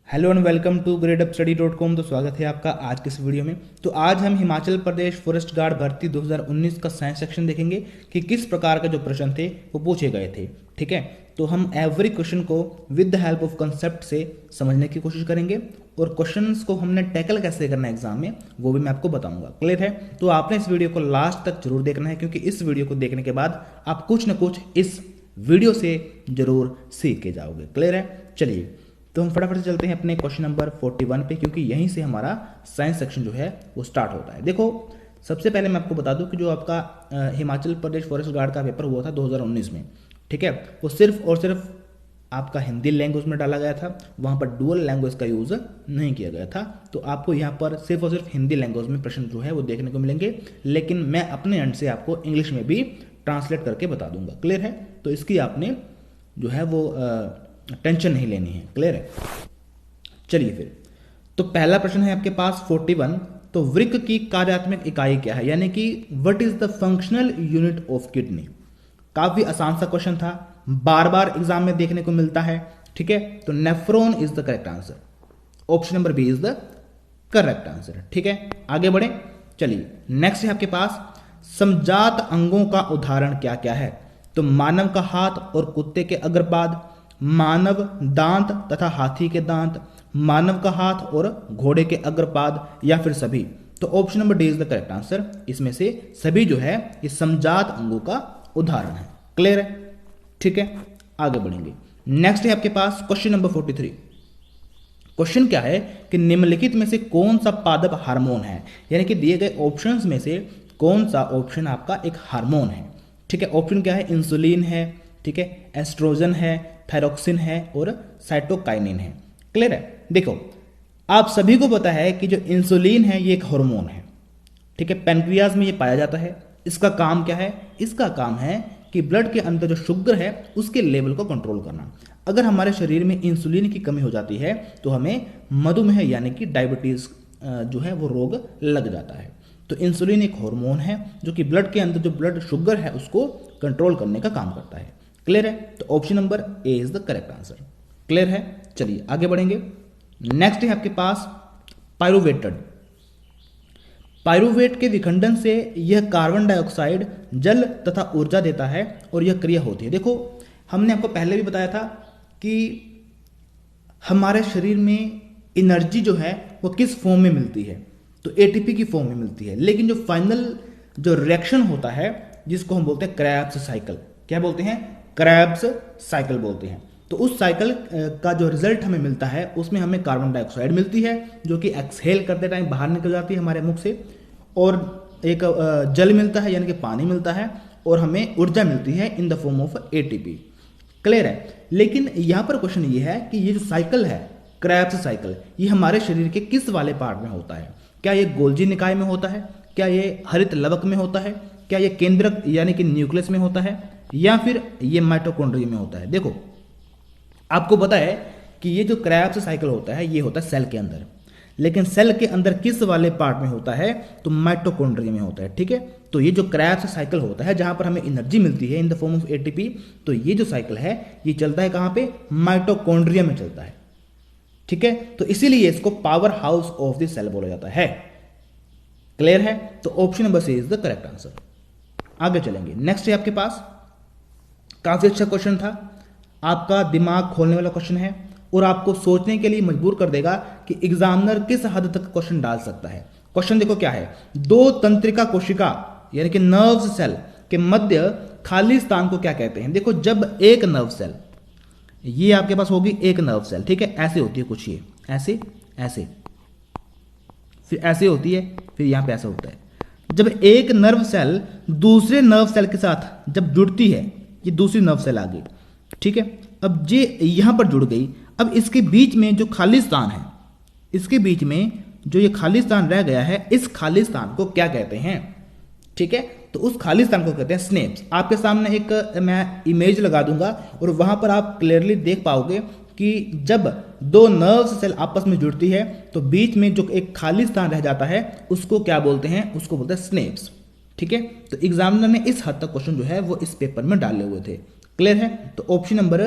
Hello and welcome to gradeupstudy.com। तो स्वागत है आपका आज के इस वीडियो में। तो आज हम हिमाचल प्रदेश फॉरेस्ट गार्ड भर्ती 2019 का साइंस सेक्शन देखेंगे कि किस प्रकार के जो प्रश्न थे वो पूछे गए थे। ठीक है, तो हम एवरी क्वेश्चन को with the help of concept से समझने की कोशिश करेंगे और क्वेश्चंस को हमने टैकल कैसे करना है एग्जाम में वो भी मैं आपको बताऊंगा। क्लियर है? तो आपने इस वीडियो को लास्ट तक जरूर देखना है, क्योंकि इस वीडियो को देखने के बाद आप कुछ ना कुछ इस वीडियो से जरूर सीख के जाओगे। क्लियर है? चलिए तो हम फटाफट से चलते हैं अपने क्वेश्चन नंबर 41 पे, क्योंकि यहीं से हमारा साइंस सेक्शन जो है वो स्टार्ट होता है। देखो, सबसे पहले मैं आपको बता दूं कि जो आपका हिमाचल प्रदेश फॉरेस्ट गार्ड का पेपर हुआ था 2019 में, ठीक है, वो सिर्फ और सिर्फ आपका हिंदी लैंग्वेज में डाला गया था। वहाँ पर डुअल लैंग्वेज का यूज़ नहीं किया गया था। तो आपको यहाँ पर सिर्फ और सिर्फ हिंदी लैंग्वेज में प्रश्न जो है वो देखने को मिलेंगे, लेकिन मैं अपने एंड से आपको इंग्लिश में भी ट्रांसलेट करके बता दूंगा। क्लियर है? तो इसकी आपने जो है वो टेंशन नहीं लेनी है। क्लियर है? चलिए फिर, तो पहला प्रश्न है आपके पास 41। तो वृक्क की कार्यात्मक इकाई क्या है, यानी कि what is the functional unit of kidney. काफी आसान सा क्वेश्चन था, बार बार एग्जाम में देखने को मिलता है। ठीक है, तो nephron is the correct answer. Option number B is the correct answer. ठीक है, आगे बढ़े। चलिए नेक्स्ट है आपके पास, समजात अंगों का उदाहरण क्या क्या है। तो मानव का हाथ और कुत्ते के अग्रपाद, मानव दांत तथा हाथी के दांत, मानव का हाथ और घोड़े के अग्रपाद, या फिर सभी। तो option number D is the correct answer. इसमें से सभी जो है ये समजात अंगों का उदाहरण है। क्लियर है? ठीक है, आगे बढ़ेंगे। नेक्स्ट है आपके पास क्वेश्चन नंबर 43। क्वेश्चन क्या है कि निम्नलिखित में से कौन सा पादप हार्मोन है, यानी कि दिए गए ऑप्शंस में से कौन सा ऑप्शन आपका एक हार्मोन है। ठीक है, ऑप्शन क्या है? इंसुलिन है, ठीक है, एस्ट्रोजन है, थायरोक्सिन है और साइटोकाइनिन है। क्लियर है? देखो, आप सभी को पता है कि जो इंसुलिन है ये एक हार्मोन है। ठीक है, पैनक्रियाज में ये पाया जाता है। इसका काम क्या है? इसका काम है कि ब्लड के अंदर जो शुगर है उसके लेवल को कंट्रोल करना। अगर हमारे शरीर में इंसुलिन की कमी हो जाती है तो हमें मधुमेह यानी कि डायबिटीज जो है वो रोग लग जाता है। तो इंसुलिन एक हार्मोन है जो कि ब्लड के अंदर जो ब्लड शुगर है उसको कंट्रोल करने का काम करता है। क्लियर है? तो option number A is the correct answer. Clear है? चलिए आगे बढ़ेंगे। नेक्स्ट है आपके पास पायरुवेटेड। पायरुवेट के विखंडन से यह कार्बन डाइऑक्साइड, जल तथा ऊर्जा देता है और यह क्रिया होती है। देखो, हमने आपको पहले भी बताया था कि हमारे शरीर में एनर्जी जो है वो किस फॉर्म में मिलती है, तो एटीपी की फॉर्म में मिलती है। लेकिन जो फाइनल जो रिएक्शन होता है जिसको हम बोलते हैं क्रेब्स साइकिल, क्या बोलते हैं? क्रेब्स साइकिल बोलते हैं। तो उस साइकिल का जो रिजल्ट हमें मिलता है उसमें हमें कार्बन डाइऑक्साइड मिलती है जो कि एक्सहेल करते टाइम बाहर निकल जाती है हमारे मुख से, और एक जल मिलता है यानी कि पानी मिलता है, और हमें ऊर्जा मिलती है in the form of ATP. Clear है? लेकिन यहां पर क्वेश्चन ये है कि ये जो साइकिल है क्रेब्स साइकिल, ये हमारे शरीर के किस वाले पार्ट में होता है? क्या ये गोल्जी निकाय में होता है, क्या ये हरित लवक में होता है, क्या ये केंद्रक यानी कि न्यूक्लियस में होता है, या फिर ये माइटोकॉन्ड्रिया में होता है? देखो, आपको पता है कि ये जो क्रेब्स साइकिल होता है ये होता है सेल के अंदर, लेकिन सेल के अंदर किस वाले पार्ट में होता है? तो माइटोकॉन्ड्रिया में होता है। ठीक है, तो ये जो क्रेब्स साइकिल होता है जहां पर हमें एनर्जी मिलती है in the form of ATP, तो ये जो साइकिल है ये चलता है कहां पे? माइटोकॉन्ड्रिया में चलता है। ठीक है, तो इसीलिए इसको power house of the cell बोला जाता है। क्लियर है? तो option number C is the correct answer. आगे चलेंगे। नेक्स्ट है आपके पास, काफी अच्छा क्वेश्चन था, आपका दिमाग खोलने वाला क्वेश्चन है और आपको सोचने के लिए मजबूर कर देगा कि एग्जामिनर किस हद तक क्वेश्चन डाल सकता है। क्वेश्चन देखो क्या है, दो तंत्रिका कोशिका यानी कि नर्व सेल के मध्य खाली स्थान को क्या कहते हैं? देखो, जब एक नर्व सेल, ये आपके पास होगी एक नर्व सेल, ठीक है, ऐसे होती है कुछ, ये ऐसे ऐसे, फिर ऐसे होती है, फिर यहां पे ऐसा होता है। जब एक नर्व सेल दूसरे नर्व सेल के साथ जब जुड़ती है, ये दूसरी नर्व सेल आ गई, ठीक है, अब ये यहां पर जुड़ गई, अब इसके बीच में जो खाली स्थान है, इसके बीच में जो ये खाली स्थान रह गया है, इस खाली स्थान को क्या कहते हैं? ठीक है, तो उस खाली स्थान को कहते हैं स्नेप्स। आपके सामने एक मैं इमेज लगा दूंगा और वहां पर आप क्लियरली देख पाओगे कि जब दो नर्व सेल आपस में जुड़ती है तो बीच में जो एक खाली स्थान रह जाता है उसको क्या बोलते हैं? उसको बोलते हैं स्नेप्स। ठीक है, तो एग्जामिनर ने इस हद तक क्वेश्चन जो है वो इस पेपर में डाले हुए थे। क्लियर है? तो option number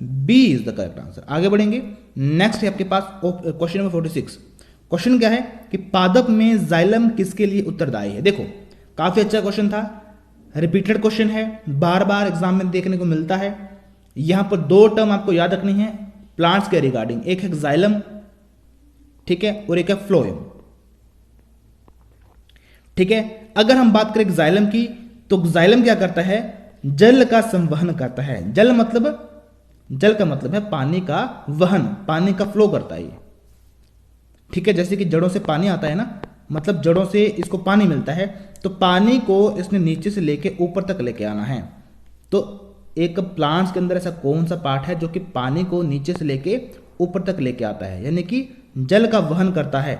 B is the correct answer. आगे बढ़ेंगे, नेक्स्ट है आपके पास क्वेश्चन नंबर 46। क्वेश्चन क्या है कि पादप में जाइलम किसके लिए उत्तरदायी है। देखो काफी अच्छा क्वेश्चन था, रिपीटेड क्वेश्चन है, बार बार एग्जाम में देखने को मिलता है। यहां पर दो टर्म आपको याद रखनी है प्लांट्स के रिगार्डिंग, एक है जाइलम, ठीक है, और एक है फ्लोएम, ठीक है। अगर हम बात करें जाइलम की, तो जाइलम क्या करता है, जल का संवहन करता है। जल का मतलब है पानी का वहन, पानी का फ्लो करता है ये, ठीक है। जैसे कि जड़ों से पानी आता है ना, मतलब जड़ों से इसको पानी मिलता है, तो पानी को इसने नीचे से लेके ऊपर तक लेके आना है। तो एक प्लांट्स के अंदर ऐसा कौन सा पार्ट है जो कि पानी को नीचे से लेके ऊपर तक लेके आता है, यानी कि जल का वहन करता है।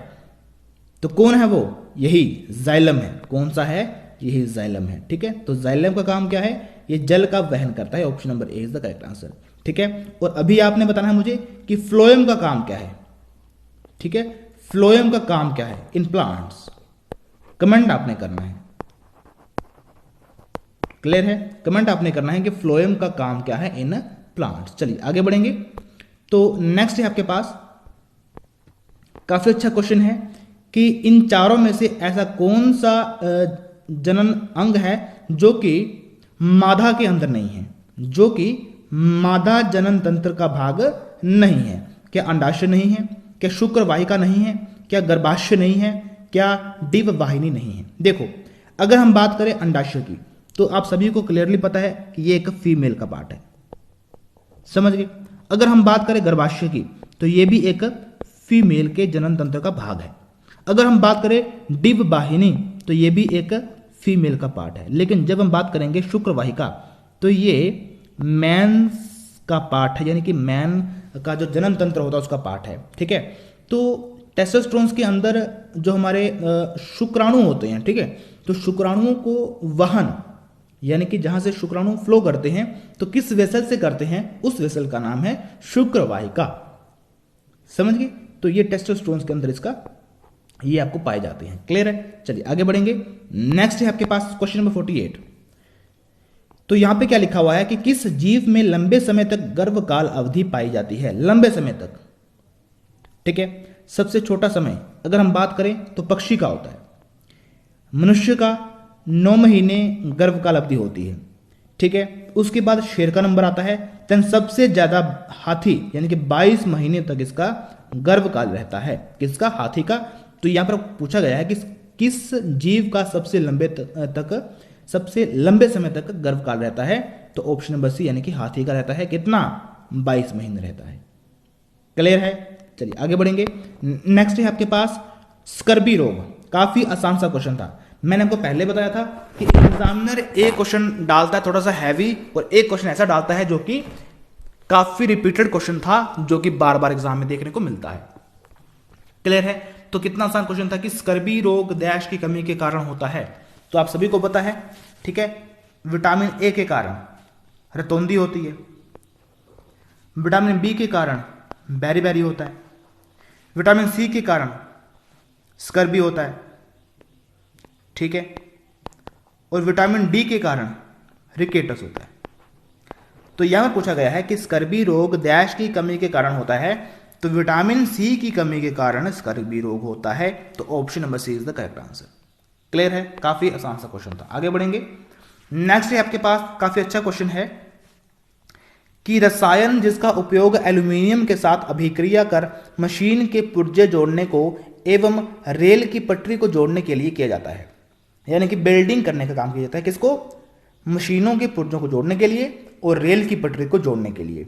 तो कौन है वो, यही जाइलम है। कौन सा है, यही जाइलम है, ठीक है। तो जाइलम का काम क्या है, ये जल का वहन करता है। Option number A is the correct answer, ठीक है। और अभी आपने बताना है मुझे कि फ्लोएम का काम क्या है, ठीक है। फ्लोएम का काम क्या है इन प्लांट्स, कमेंट आपने करना है, क्लियर है। कमेंट आपने करना है कि फ्लोएम का काम क्या है इन प्लांट्स। चलिए आगे बढ़ेंगे। तो नेक्स्ट है आपके पास काफी अच्छा क्वेश्चन है कि इन चारों में से ऐसा कौन सा जनन अंग है जो कि मादा के अंदर नहीं है, जो कि मादा जनन तंत्र का भाग नहीं है। क्या अंडाशय नहीं है, क्या शुक्र वाहिका नहीं है, क्या गर्भाशय नहीं है, क्या डिंब वाहिनी नहीं है। देखो अगर हम बात करें अंडाशय की, तो आप सभी को क्लियरली पता है कि ये एक फीमेल का पार्ट है, समझ गए। अगर हम बात करें गर्भाशय की, तो ये भी एक फीमेल के जनन तंत्र का भाग है। अगर हम बात करें डिंब वाहिनी, तो ये भी एक फीमेल का पार्ट है। लेकिन जब हम बात करेंगे शुक्र वाहिका, तो ये मैन का पार्ट है, यानी कि मैन का जो जनन तंत्र होता है उसका पार्ट है, ठीक है। तो टेस्टोस्टेरोन के अंदर जो हमारे शुक्राणु होते हैं, ठीक है, तो शुक्राणुओं को वहन, यानी कि जहां से शुक्राणु फ्लो करते हैं, तो किस वेसल से करते हैं, उस वेसल का नाम है शुक्र वाहिका, समझ गए। तो ये टेस्टोस्टेरोन के अंदर इसका ये आपको पाए जाते हैं, क्लियर है। चलिए आगे बढ़ेंगे। नेक्स्ट है आपके पास क्वेश्चन नंबर 48। तो यहां पे क्या लिखा हुआ है कि किस जीव में लंबे समय तक गर्भकाल अवधि पाई जाती है, लंबे समय तक, ठीक है। सबसे छोटा समय अगर हम बात करें तो पक्षी का होता है, मनुष्य का 9 महीने गर्भकाल अवधि होती है, ठीक है। उसके बाद शेर का नंबर आता है, देन सबसे ज्यादा हाथी, यानी कि 22 महीने तक इसका गर्भकाल रहता है, किसका, हाथी का। तो यहां पर पूछा गया है कि किस जीव का सबसे लंबे समय तक गर्भकाल रहता है, तो ऑप्शन नंबर सी यानी कि हाथी का रहता है। कितना, 22 महीने रहता है, क्लियर है। चलिए आगे बढ़ेंगे। नेक्स्ट है आपके पास स्कर्बी रोग। काफी आसान सा क्वेश्चन था, मैंने आपको पहले बताया था कि एग्जामिनर एक क्वेश्चन डालता है थोड़ा सा हैवी, और एक क्वेश्चन ऐसा डालता है जो कि काफी रिपीटेड क्वेश्चन था, जो कि बार बार एग्जाम में देखने को मिलता है, क्लियर है। तो कितना आसान क्वेश्चन था कि स्कर्बी रोग डैश की कमी के कारण होता है, तो आप सभी को पता है, ठीक है। विटामिन ए के कारण रतौंधी होती है, विटामिन बी के कारण बेरी होता है, विटामिन सी के कारण स्कर्बी होता है, ठीक है, और विटामिन डी के कारण रिकेटस होता है। तो यहां पूछा गया है कि स्कर्बी रोग डैश की कमी के कारण होता है, तो विटामिन सी की कमी के कारण स्कर्बी रोग होता है। तो option number C is the correct answer, clear है। काफी आसान सा क्वेश्चन था, आगे बढ़ेंगे। नेक्स्ट है आपके पास काफी अच्छा क्वेश्चन है कि रसायन जिसका उपयोग एल्यूमिनियम के साथ अभिक्रिया कर मशीन के पुर्जे जोड़ने को एवं रेल की पटरी को जोड़ने के लिए किया जाता है, यानी कि बेल्डिंग करने का काम किया जाता है, किसको, मशीनों के पुर्जों को जोड़ने के लिए और रेल की पटरी को जोड़ने के लिए।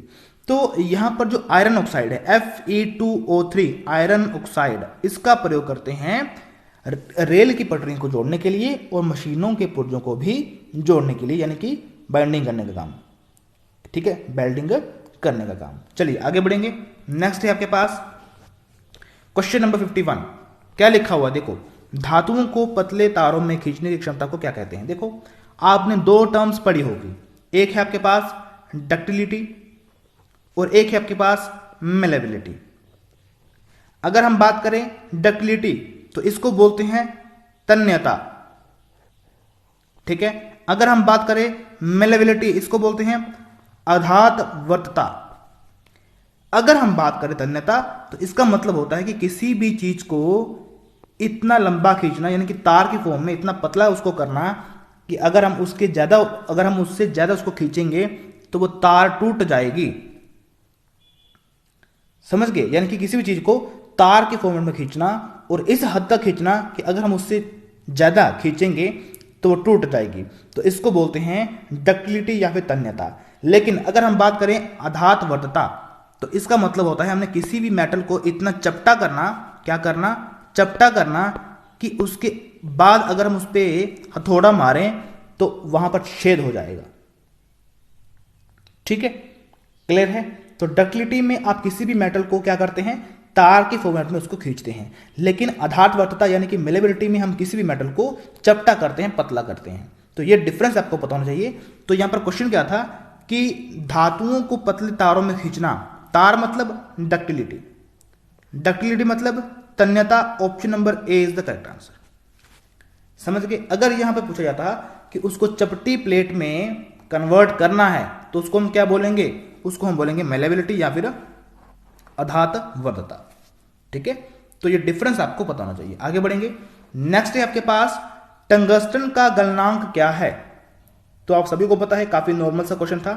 तो यहां पर जो आयरन ऑक्साइड है Fe2O3 आयरन ऑक्साइड, इसका प्रयोग करते हैं रेल की पटरी को जोड़ने के लिए और मशीनों के पुर्जों को भी जोड़ने के लिए, यानी कि बाइंडिंग करने का काम, ठीक है, बेल्डिंग करने का काम। चलिए आगे बढ़ेंगे। नेक्स्ट है आपके पास क्वेश्चन नंबर 51। क्या लिखा हुआ, देखो, धातुओं को पतले तारों में खींचने की क्षमता को क्या कहते हैं। देखो आपने दो टर्म्स पढ़ी होगी, एक है आपके पास डक्टिलिटी और एक है आपके पास मेलेबिलिटी। अगर हम बात करें डक्टिलिटी, तो इसको बोलते हैं तन्यता, ठीक है। अगर हम बात करें मेलेबिलिटी, इसको बोलते हैं अधातवर्तता, अगर हम बात करें तन्यता, तो इसका मतलब होता है कि किसी भी चीज को इतना लंबा खींचना, यानी कि तार की फॉर्म में इतना पतला उसको करना कि अगर हम उससे ज्यादा उसको खींचेंगे तो वो तार टूट जाएगी। समझ गए? यानी कि किसी भी चीज को तार के फॉर्मेट में खींचना और इस हद तक खींचना कि अगर हम उससे ज्यादा खींचेंगे तो वो टूट जाएगी, तो इसको बोलते हैं डक्टिलिटी या फिर तन्यता। लेकिन अगर हम बात करें आधातवर्तता, तो इसका मतलब होता है हमने किसी भी मेटल को इतना चपटा करना, क्या करना, चपटा करना कि उसके बाद अगर हम उस पर हथौड़ा मारें तो वहां पर छेद हो जाएगा। ठीक है, क्लियर है? तो डक्टिलिटी में आप किसी भी मेटल को क्या करते हैं, तार के फॉर्मेट में उसको खींचते हैं। लेकिन आधातवर्तता यानी कि मेलेबिलिटी में हम किसी भी मेटल को चपटा करते हैं, पतला करते हैं। तो ये डिफरेंस आपको पता होना चाहिए। तो यहां पर क्वेश्चन क्या था कि धातुओं को पतले तारों में खींचना, तार मतलब डक्टिलिटी, डक्टिलिटी मतलब तन्यता। Option number A is the correct answer. समझ गए? अगर यहां पर पूछा जाता कि उसको चपटी प्लेट में कन्वर्ट करना है तो उसको हम क्या बोलेंगे, उसको हम बोलेंगे मेलेबिलिटी या फिर आधातवर्तता। ठीक है, तो ये डिफरेंस आपको पता होना चाहिए। आगे बढ़ेंगे। नेक्स्ट है आपके पास टंगस्टन का गलनांक क्या है। तो आप सभी को पता है, काफी नॉर्मल सा क्वेश्चन था,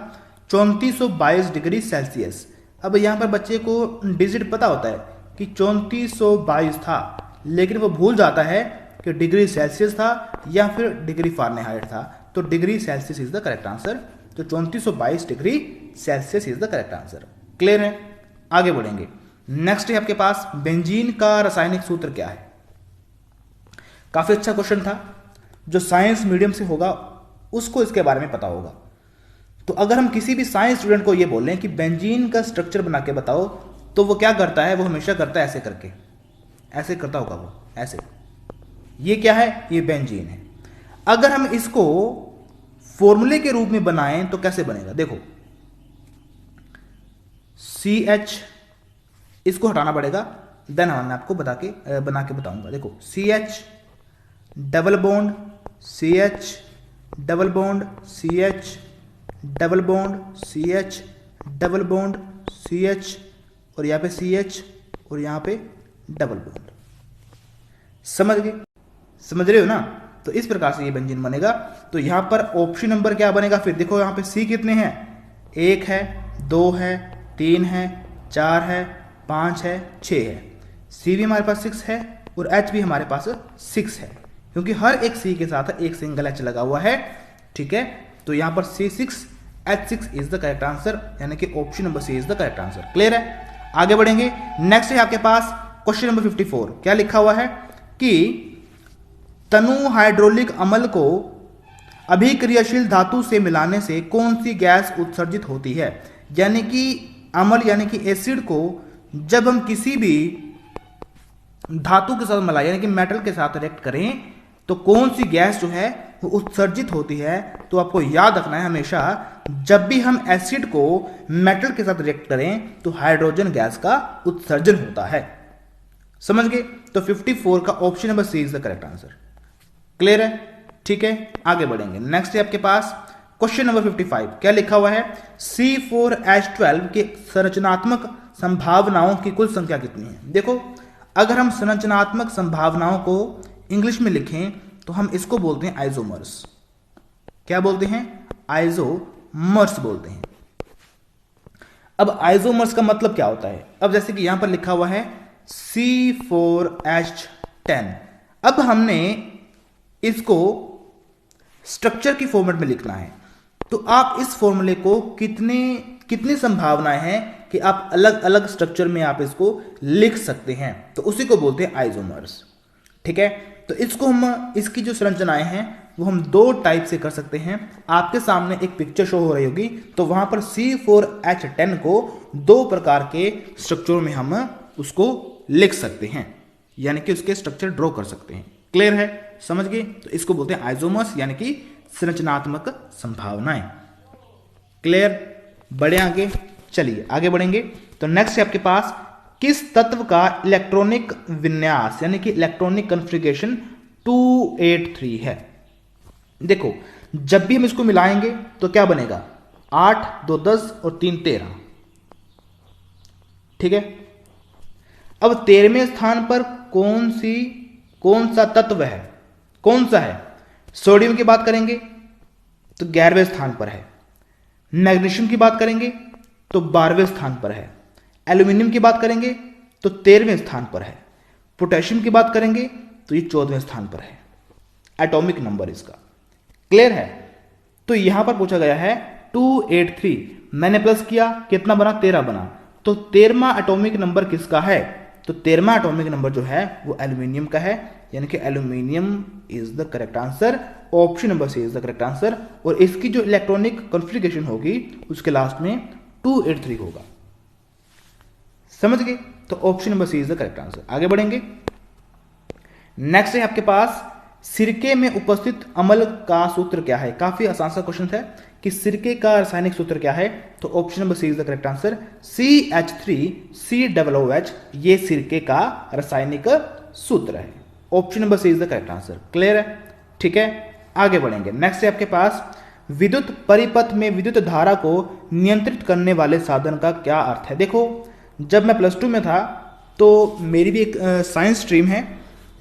3422 डिग्री सेल्सियस। अब यहां पर बच्चे को डिजिट पता होता है कि 3422 था, लेकिन वो भूल जाता है कि डिग्री सेल्सियस था या फिर डिग्री फारेनहाइट था। तो degree Celsius is the correct answer. तो 3422 degree Celsius is the correct answer. Clear है? आगे बढ़ेंगे। नेक्स्ट है आपके पास बेंजीन का रासायनिक सूत्र क्या है। काफी अच्छा क्वेश्चन था, जो साइंस मीडियम से होगा उसको इसके बारे में पता होगा। तो अगर हम किसी भी साइंस स्टूडेंट को ये बोलें कि बेंजीन का स्ट्रक्चर बना के बताओ, तो वो क्या करता है, वो हमेशा करता है ऐसे करके, ऐसे करता होगा वो, ऐसे। ये क्या है, ये बेंजीन है। अगर हम इसको फॉर्मूले के रूप में बनाएं तो कैसे बनेगा, देखो CH, इसको हटाना पड़ेगा, देन मैं आपको बना के बताऊंगा। देखो CH double bond CH double bond CH double bond CH double bond CH और यहाँ पे CH और यहाँ पे डबल बॉन्ड। समझ गए? समझ रहे हो ना? तो इस प्रकार से ये बेंजीन बनेगा। तो यहां पर ऑप्शन नंबर क्या बनेगा फिर, देखो यहां पे C कितने हैं, 1 है, 2 है, 3 है, 4 है, 5 है, 6 है। C भी हमारे पास 6 है और H भी हमारे पास 6 है, क्योंकि हर एक C के साथ एक सिंगल H लगा हुआ है। ठीक है, तो यहां पर C6H6 is the correct answer, यानी कि option number C is the correct answer. Clear है? आगे बढ़ेंगे। नेक्स्ट है आपके पास क्वेश्चन नंबर 54। क्या लिखा हुआ है कि तनु हाइड्रोलिक अम्ल को अभिक्रियाशील धातु से मिलाने से कौन सी गैस उत्सर्जित होती है। यानी कि अम्ल यानी कि एसिड को जब हम किसी भी धातु के साथ मिलाएं, यानी कि मेटल के साथ रिएक्ट करें, तो कौन सी गैस जो है वो उत्सर्जित होती है। तो आपको याद रखना है हमेशा, जब भी हम एसिड को मेटल के साथ रिएक्ट करें तो हाइड्रोजन गैस का उत्सर्जन होता है। समझ गए? तो 54 का option number C is the correct answer. Clear है? ठीक है, आगे बढ़ेंगे। नेक्स्ट है आपके पास क्वेश्चन नंबर 55। क्या लिखा हुआ है, C4H12 के संरचनात्मक संभावनाओं की कुल संख्या कितनी है। देखो, अगर हम संरचनात्मक संभावनाओं को इंग्लिश में लिखें तो हम इसको बोलते हैं आइसोमर्स। क्या बोलते हैं? आइसोमर्स बोलते हैं। अब आइसोमर्स का मतलब क्या होता है, अब जैसे कि यहां पर लिखा हुआ है C4H10। अब हमने इसको स्ट्रक्चर की फॉर्मेट में लिखना है, तो आप इस फॉर्मूले को कितनी संभावनाएं हैं कि आप अलग अलग स्ट्रक्चर में आप इसको लिख सकते हैं, तो उसी को बोलते हैं आइसोमर्स। ठीक है, तो इसको हम, इसकी जो संरचनाएं हैं वो हम दो टाइप से कर सकते हैं। आपके सामने एक पिक्चर शो हो रही होगी, तो वहां पर C4H10 को दो प्रकार के स्ट्रक्चर में हम उसको लिख सकते हैं, यानी कि उसके स्ट्रक्चर ड्रॉ कर सकते हैं। क्लियर है? समझ गए? तो इसको बोलते हैं आइसोमर्स, यानी कि संरचनात्मक संभावनाएं। क्लियर? बढ़े आगे, चलिए आगे बढ़ेंगे। तो नेक्स्ट है आपके पास किस तत्व का इलेक्ट्रॉनिक विन्यास यानी कि इलेक्ट्रॉनिक कॉन्फ़िगरेशन 283 है। देखो, जब भी हम इसको मिलाएंगे तो क्या बनेगा, 8 2 10 और 3 13। ठीक है। अब 13वें स्थान पर कौन सा तत्व है, कौन सा है? सोडियम की बात करेंगे तो 11वें स्थान पर है। मैग्नीशियम की बात करेंगे तो 12वें स्थान पर है। एल्यूमिनियम की बात करेंगे तो 13वें स्थान पर है। पोटेशियम की बात करेंगे तो ये 14वें स्थान पर है। एटॉमिक नंबर इसका क्लियर है। तो यहां पर पूछा गया है 283, मैंने प्लस किया, कितना बना? 13 बना। तो 13वां एटॉमिक नंबर किसका है? तो 13वां एटॉमिक नंबर जो है वो एल्यूमिनियम का है, यानी कि aluminium is the correct answer. Option number C is the correct answer. और इसकी जो इलेक्ट्रॉनिक कॉन्फ़िगरेशन होगी उसके लास्ट में 283 होगा। समझ गए? तो option number C is the correct answer. आगे बढ़ेंगे। नेक्स्ट है आपके पास सिरके में उपस्थित अम्ल का सूत्र क्या है? काफी आसान सा क्वेश्चन है कि सिरके का रासायनिक सूत्र क्या है? तो option number C is the correct answer. CH3COOH ये सिरके का रासायनिक सूत्र है। Option number C is the correct answer. Clear है? ठीक है, आगे बढ़ेंगे। नेक्स्ट है आपके पास विद्युत परिपथ में विद्युत धारा को नियंत्रित करने वाले साधन का क्या अर्थ है? देखो, जब मैं +2 में था तो मेरी भी एक साइंस स्ट्रीम है,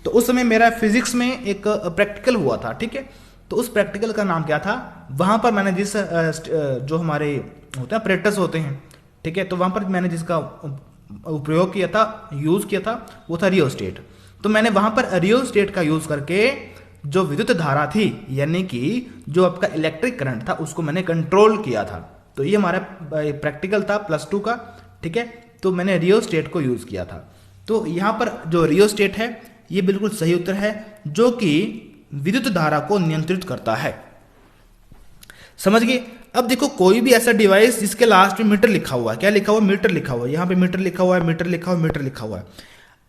तो उस समय मेरा फिजिक्स में एक प्रैक्टिकल हुआ था। ठीक है, तो उस प्रैक्टिकल का नाम क्या था? वहां पर मैंने जिस जो हमारे होते हैं अपरेटस होते हैं, ठीक है, तो वहां पर मैंने जिसका उपयोग किया था, यूज किया था, वो था रियोस्टेट। तो मैंने वहां पर रियोस्टेट का यूज करके जो विद्युत धारा थी, यानी कि जो आपका इलेक्ट्रिक करंट था, उसको मैंने कंट्रोल किया था। तो ये हमारा प्रैक्टिकल था +2 का। ठीक है, तो मैंने रियोस्टेट को यूज किया था। तो यहां पर जो रियोस्टेट है ये बिल्कुल सही उत्तर है, जो कि विद्युत धारा को नियंत्रित करता है। समझ गए? अब देखो, कोई भी ऐसा डिवाइस जिसके लास्ट में मीटर लिखा हुआ है, क्या लिखा हुआ है? मीटर लिखा हुआ है। यहां पे मीटर लिखा हुआ है, मीटर लिखा हुआ है, मीटर लिखा हुआ है।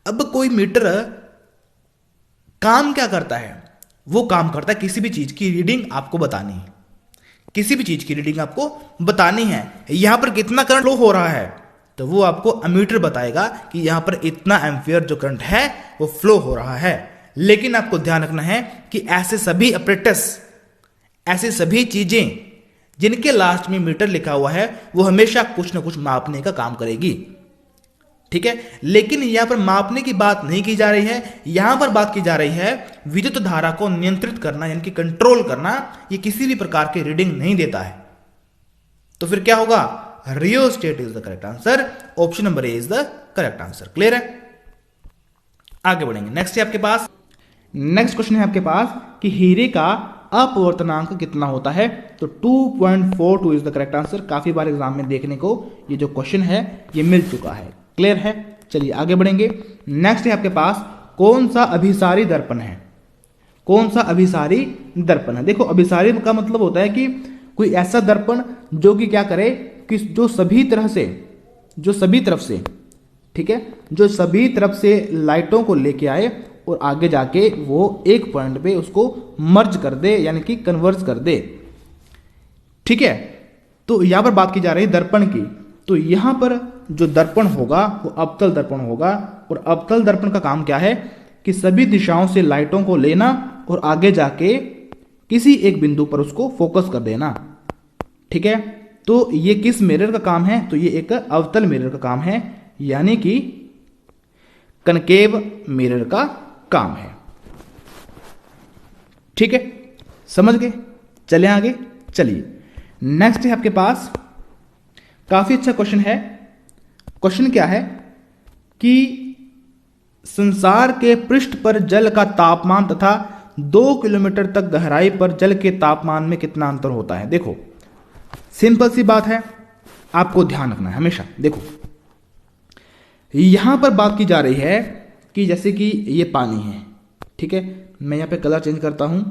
अब कोई मीटर काम क्या करता है? वो काम करता है किसी भी चीज की रीडिंग आपको बतानी है। किसी भी चीज की रीडिंग आपको बतानी है। यहां पर कितना करंट फ्लो हो रहा है, तो वो आपको अमीटर बताएगा कि यहां पर इतना एम्पियर जो करंट है वो फ्लो हो रहा है। लेकिन आपको ध्यान रखना है कि ऐसे सभी अपरेटस, ऐसे सभी चीजें जिनके लास्ट में मीटर लिखा हुआ है, वो हमेशा कुछ ना कुछ मापने का काम करेगी। ठीक है, लेकिन यहां पर मापने की बात नहीं की जा रही है, यहां पर बात की जा रही है विद्युत धारा को नियंत्रित करना, यानी कि कंट्रोल करना। ये किसी भी प्रकार की रीडिंग नहीं देता है। तो फिर क्या होगा? Rheostat is the correct answer. Option number A is the correct answer. Clear है? आगे बढ़ेंगे। नेक्स्ट है आपके पास, नेक्स्ट क्वेश्चन है आपके पास कि हीरे का अपवर्तनांक कितना होता है? तो 2.42 इज द करेक्ट आंसर। काफी बार एग्जाम में देखने को ये जो क्वेश्चन है ये मिल चुका है। क्लियर है? चलिए आगे बढ़ेंगे। नेक्स्ट है आपके पास कौन सा अभिसारी दर्पण है? कौन सा अभिसारी दर्पण है? देखो, अभिसारी का मतलब होता है कि कोई ऐसा दर्पण जो कि क्या करे कि जो सभी तरफ से, ठीक है, जो सभी तरफ से लाइटों को लेके आए और आगे जाके वो एक पॉइंट पे उसको मर्ज कर दे, यानी कि कन्वर्ज कर दे। ठीक है, तो यहां पर बात की जा रही है दर्पण की। तो यहां पर जो दर्पण होगा वो अवतल दर्पण होगा। और अवतल दर्पण का काम क्या है कि सभी दिशाओं से लाइटों को लेना और आगे जाके किसी एक बिंदु पर उसको फोकस कर देना। ठीक है, तो ये किस मिरर का काम है? तो ये एक अवतल मिरर का काम है, यानी कि कनकेव मिरर का काम है। ठीक है, समझ गए? चले आगे। चलिए, नेक्स्ट है आपके पास काफी अच्छा क्वेश्चन है। क्वेश्चन क्या है कि संसार के पृष्ठ पर जल का तापमान तथा 2 किलोमीटर तक गहराई पर जल के तापमान में कितना अंतर होता है? देखो, सिंपल सी बात है, आपको ध्यान रखना है हमेशा। देखो, यहां पर बात की जा रही है कि जैसे कि ये पानी है, ठीक है, मैं यहां पे कलर चेंज करता हूं,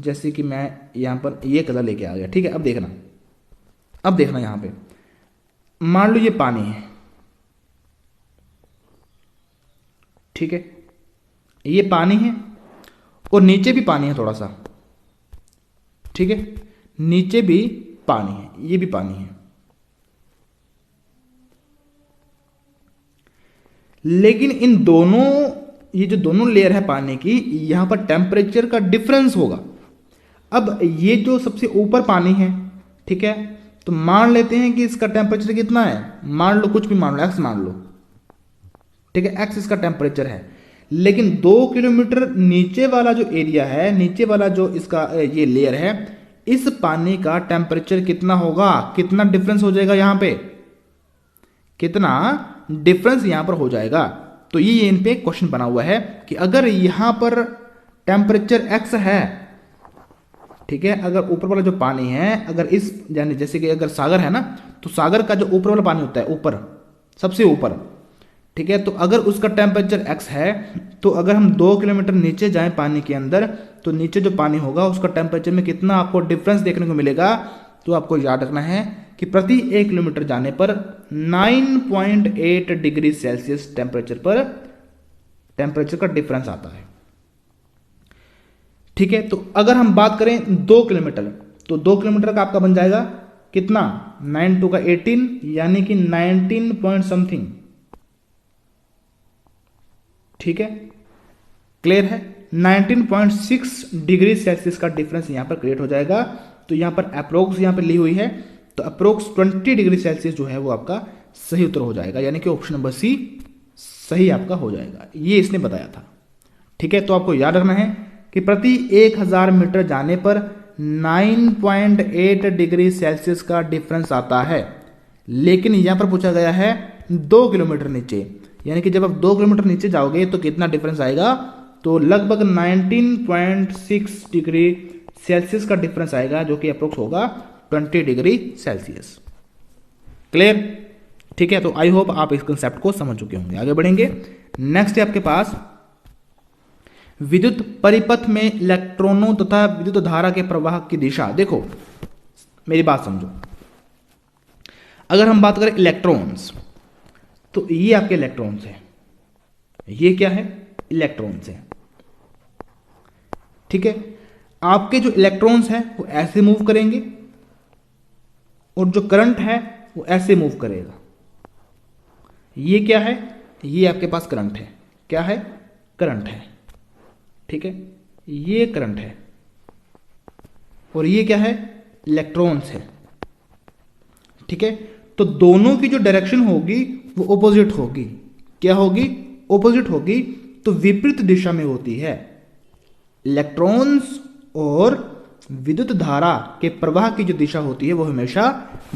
जैसे कि मैं यहां पर ये कलर लेके आ गया। ठीक है, अब देखना यहां पे मान लो ये पानी है, ठीक है, ये पानी है और नीचे भी पानी है थोड़ा सा। ठीक है, नीचे भी पानी है, ये भी पानी है। लेकिन इन दोनों, ये जो दोनों लेयर है पानी की, यहां पर टेम्परेचर का डिफरेंस होगा। अब ये जो सबसे ऊपर पानी है, ठीक है, तो मान लेते हैं कि इसका टेम्परेचर कितना है, मान लो कुछ भी मान लो, एक्स मान लो, ठीक है, एक्स इसका टेम्परेचर है। लेकिन 2 किलोमीटर नीचे वाला जो एरिया है, नीचे वाला जो इसका ये लेयर है, इस पानी का टेम्परेचर कितना होगा, कितना डिफरेंस हो जाएगा यहां पे, कितना डिफरेंस यहां पर हो जाएगा। तो ये इन पे क्वेश्चन बना हुआ है कि अगर यहां पर टेम्परेचर एक्स है, ठीक है, अगर ऊपर वाला जो पानी है, अगर इस यानी जैसे कि अगर सागर है ना, तो सागर का जो ऊपर वाला पानी होता है, ऊपर सबसे ऊपर, ठीक है, तो अगर उसका टेम्परेचर एक्स है, तो अगर हम 2 किलोमीटर नीचे जाएं पानी के अंदर, तो नीचे जो पानी होगा उसका टेम्परेचर में कितना आपको डिफरेंस देखने को मिलेगा। तो आपको याद रखना है कि प्रति 1 किलोमीटर जाने पर 9.8 डिग्री सेल्सियस टेम्परेचर का डिफरेंस आता है। ठीक है, तो अगर हम बात करें 2 किलोमीटर, तो 2 किलोमीटर का आपका बन जाएगा कितना, 9 2 का 18, यानी कि 19 पॉइंट समथिंग। ठीक है, क्लियर है, 19.6 डिग्री सेल्सियस का डिफरेंस यहां पर क्रिएट हो जाएगा। तो यहां पर अप्रोक्स यहां पर ली हुई है, तो अप्रोक्स 20 डिग्री सेल्सियस जो है वो आपका सही उत्तर हो जाएगा, यानी कि ऑप्शन नंबर सी सही आपका हो जाएगा। ये इसने बताया था। ठीक है, तो आपको याद रखना है कि प्रति 1000 मीटर जाने पर 9.8 डिग्री सेल्सियस का डिफरेंस आता है। लेकिन यहां पर पूछा गया है 2 किलोमीटर नीचे, यानी कि जब आप 2 किलोमीटर नीचे जाओगे तो कितना डिफरेंस आएगा, तो लगभग 19.6 डिग्री सेल्सियस का डिफरेंस आएगा, जो कि अप्रोक्स होगा 20 डिग्री सेल्सियस। क्लियर? ठीक है, तो आई होप आप इस कंसेप्ट को समझ चुके होंगे। आगे बढ़ेंगे। नेक्स्ट है आपके पास विद्युत परिपथ में इलेक्ट्रॉनों तथा विद्युत धारा के प्रवाह की दिशा। देखो मेरी बात समझो, अगर हम बात करें इलेक्ट्रॉन्स, तो ये आपके इलेक्ट्रॉन्स है, ये क्या है, इलेक्ट्रॉन्स है। ठीक है, आपके जो इलेक्ट्रॉन्स हैं वो ऐसे मूव करेंगे और जो करंट है वो ऐसे मूव करेगा। ये क्या है, ये आपके पास करंट है, क्या है, करंट है। ठीक है, ये करंट है और ये क्या है, इलेक्ट्रॉन्स है। ठीक है, तो दोनों की जो डायरेक्शन होगी वो ऑपोजिट होगी। क्या होगी, ऑपोजिट होगी, तो विपरीत दिशा में होती है। इलेक्ट्रॉन्स और विद्युत धारा के प्रवाह की जो दिशा होती है वो हमेशा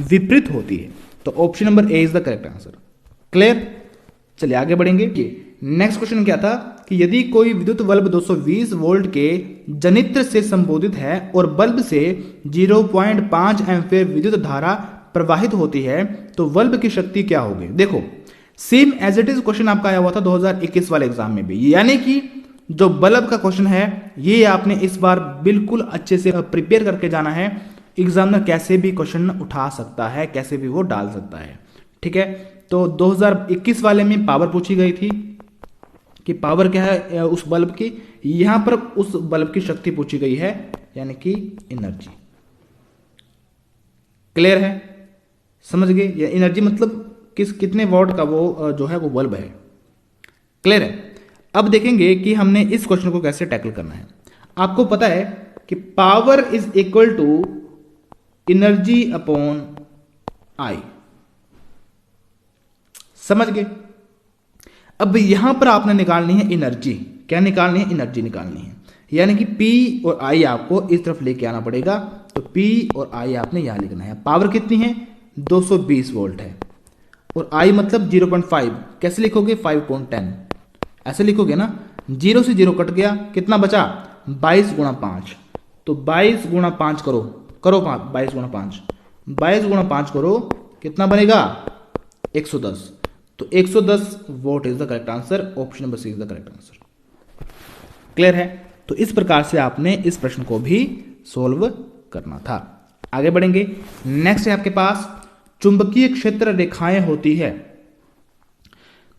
विपरीत होती है। तो option number A is the correct answer. Clear? चलिए आगे बढ़ेंगे। नेक्स्ट क्वेश्चन क्या था कि यदि कोई विद्युत बल्ब 220 वोल्ट के जनित्र से संबोधित है और बल्ब से 0.5 एम्पीयर विद्युत धारा प्रवाहित होती है, तो बल्ब की शक्ति क्या होगी। देखो same as it is question आपका आया हुआ था 2021 वाले एग्जाम में भी, यानी कि जो बल्ब का क्वेश्चन है ये आपने इस बार बिल्कुल अच्छे से प्रिपेयर करके जाना है। एग्जामिनर कैसे भी क्वेश्चन उठा सकता है, कैसे भी वो डाल सकता है। ठीक है, तो 2021 वाले में पावर पूछी गई थी कि पावर क्या है उस बल्ब की, यहां पर उस बल्ब की शक्ति पूछी गई है, यानी कि एनर्जी। क्लियर है, समझ गए? या एनर्जी मतलब कितने वॉट का वो जो है वो बल्ब है। क्लियर है? अब देखेंगे कि हमने इस क्वेश्चन को कैसे टैकल करना है। आपको पता है कि power is equal to energy upon I. समझ गए? अब यहां पर आपने निकालनी है एनर्जी। क्या निकालनी है? एनर्जी निकालनी है, यानी कि P और I आपको इस तरफ लेके आना पड़ेगा। तो P और I आपने यहां लिखना है। पावर कितनी है? 220 वोल्ट है और I मतलब 0.5। कैसे लिखोगे? 5.10 ऐसे लिखोगे ना। 0 से 0 कट गया, कितना बचा? 22 गुणा 5। तो 22 गुणा 5 करो 22 गुणा 5, 22 गुणा 5 करो, कितना बनेगा? 110। तो 110 volt is the correct answer. Option number C is the correct answer. Clear है? तो इस प्रकार से आपने इस प्रश्न को भी सोल्व करना था। आगे बढ़ेंगे। नेक्स्ट है आपके पास चुंबकीय क्षेत्र रेखाएं होती है।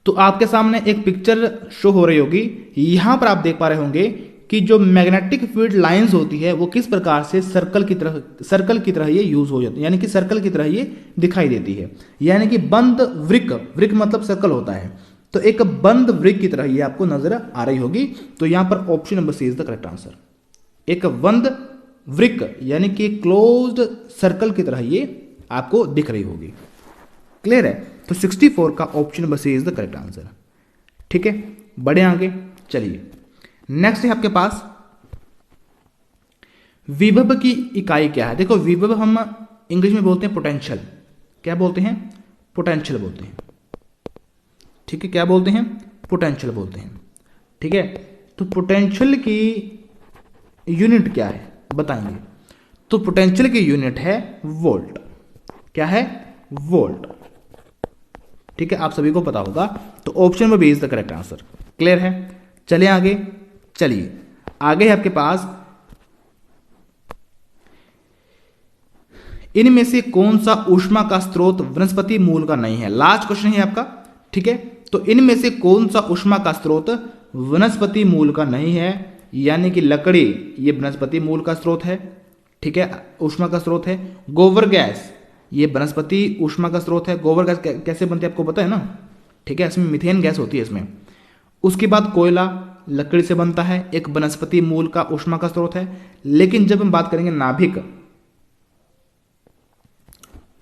तो आपके सामने एक पिक्चर शो हो रही होगी, यहां पर आप देख पा रहे होंगे कि जो मैग्नेटिक फील्ड लाइंस होती है वो किस प्रकार से सर्कल की तरह ये यूज हो जाती है, यानी कि सर्कल की तरह ये दिखाई देती है, यानी कि बंद वृक्क मतलब सर्कल होता है, तो एक बंद वृक्क की तरह ये आपको नजर आ रही होगी। तो यहां पर option number C is the correct answer. एक बंद वृक्क यानी कि क्लोज्ड सर्कल की तरह ये आपको दिख रही होगी। क्लियर है? तो 64 का option number C is the correct answer. ठीक है, बढ़े आगे। चलिए नेक्स्ट है आपके पास विभव की इकाई क्या है। देखो विभव हम इंग्लिश में बोलते हैं पोटेंशियल। क्या बोलते हैं? पोटेंशियल बोलते हैं। ठीक है, क्या बोलते हैं? पोटेंशियल बोलते हैं। ठीक है, तो पोटेंशियल की यूनिट क्या है बताएंगे। तो पोटेंशियल की यूनिट है वोल्ट। क्या है? वोल्ट। ठीक है, आप सभी को पता होगा। तो ऑप्शन में B is the correct answer. Clear है? चलिए आगे। चलिए आगे है आपके पास इनमें से कौन सा ऊष्मा का स्रोत वनस्पति मूल का नहीं है। लास्ट क्वेश्चन है आपका। ठीक है, तो इनमें से कौन सा ऊष्मा का स्रोत वनस्पति मूल का नहीं है, यानी कि लकड़ी ये वनस्पति मूल का स्रोत है। ठीक है, ऊष्मा का स्रोत है। गोबर गैस ये वनस्पति ऊष्मा का स्रोत है। गोबर गैस कैसे बनती है आपको पता है ना। ठीक है, इसमें मीथेन गैस होती है इसमें। उसके बाद कोयला लकड़ी से बनता है, एक वनस्पति मूल का ऊष्मा का स्रोत है। लेकिन जब हम बात करेंगे नाभिक,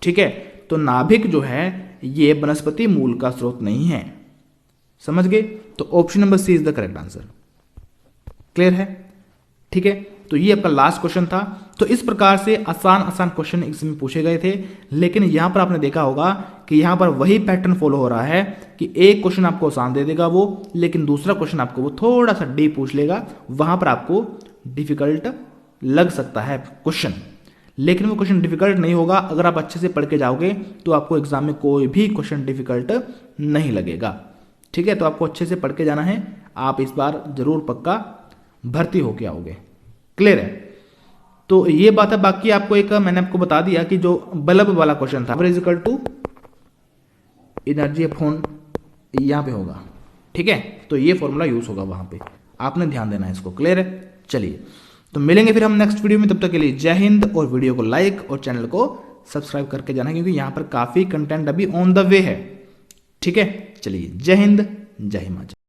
ठीक है, तो नाभिक जो है ये वनस्पति मूल का स्रोत नहीं है। समझ गए? तो option number C is the correct answer. Clear है? ठीक है, तो ये आपका लास्ट क्वेश्चन था। तो इस प्रकार से आसान आसान क्वेश्चन इसमें पूछे गए थे, लेकिन यहां पर आपने देखा होगा कि यहां पर वही पैटर्न फॉलो हो रहा है कि एक क्वेश्चन आपको आसान दे देगा वो, लेकिन दूसरा क्वेश्चन आपको वो थोड़ा सा डीप पूछ लेगा। वहां पर आपको डिफिकल्ट लग सकता है क्वेश्चन, लेकिन वो क्वेश्चन डिफिकल्ट नहीं होगा। अगर आप अच्छे से पढ़ के जाओगे तो आपको एग्जाम में कोई भी क्वेश्चन डिफिकल्ट नहीं लगेगा। ठीक है, तो आपको अच्छे से पढ़ के जाना है। आप इस बार जरूर पक्का भर्ती होके आओगे। क्लियर है? तो ये बात है। बाकी आपको एक मैंने आपको बता दिया कि जो बल्ब वाला क्वेश्चन था इक्वल टू एनर्जी अपॉन यहां पे होगा। ठीक है, तो ये फॉर्मूला यूज होगा वहां पे, आपने ध्यान देना है इसको। क्लियर है? चलिए तो मिलेंगे फिर हम नेक्स्ट वीडियो में। तब तक के लिए जय हिंद, और वीडियो को लाइक और चैनल को सब्सक्राइब करके जाना, क्योंकि यहां पर काफी कंटेंट अभी ऑन द वे है। ठीक है, चलिए जय हिंद, जय हिमाचल।